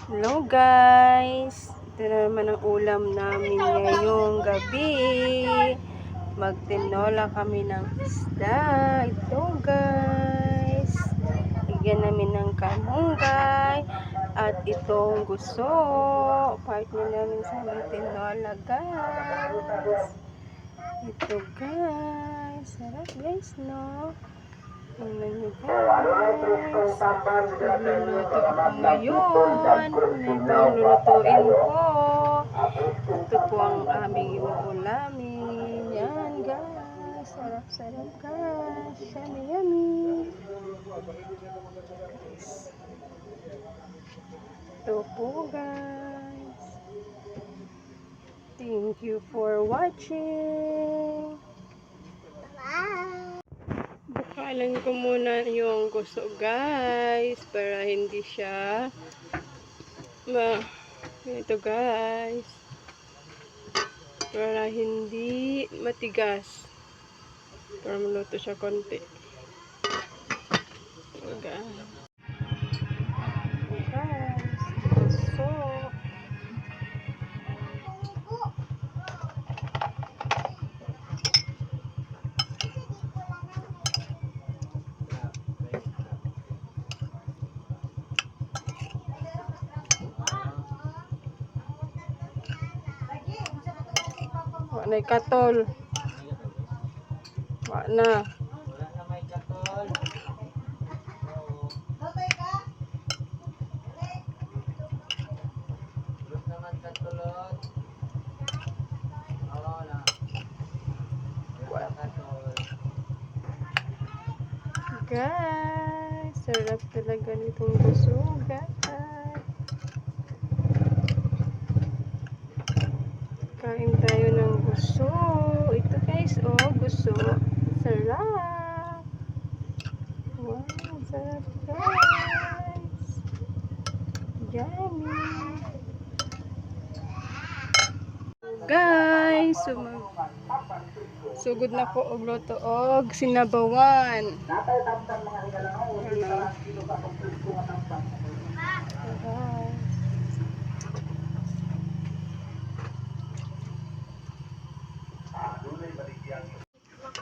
Hello guys, ito na naman ang ulam namin ngayong gabi. Magtinola kami ng isda. Ito guys, bigyan namin ng kamunggay at itong guso. Partner namin sa aming tinola guys. Ito guys, sarap guys no. Tingnan nyo guys. Nagluluto ako ngayon. Ibang lulutuin ko. Ito po ang aming uulamin. Yan guys. Sarap-sarap guys. Yummy yummy. Ito po guys. Thank you for watching. Bukalan ko muna yung gusto guys para hindi siya ito guys para hindi matigas, para maluto siya konti. Guys, gusto na katol. Wa na. Guys, sarap talaga nitong gusuga. Kain tayo ng gusto. Ito guys, oh, gusto. Sarap. Wow, sarap guys. Yummy. Guys, sugod na ko og luto og sinabawan.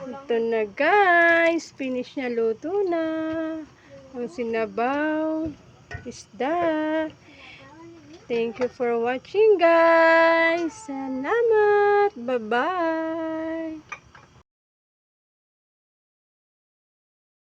Ito na guys, finish na, luto na ang sinabaw isda. Thank you for watching guys. Salamat. Bye bye.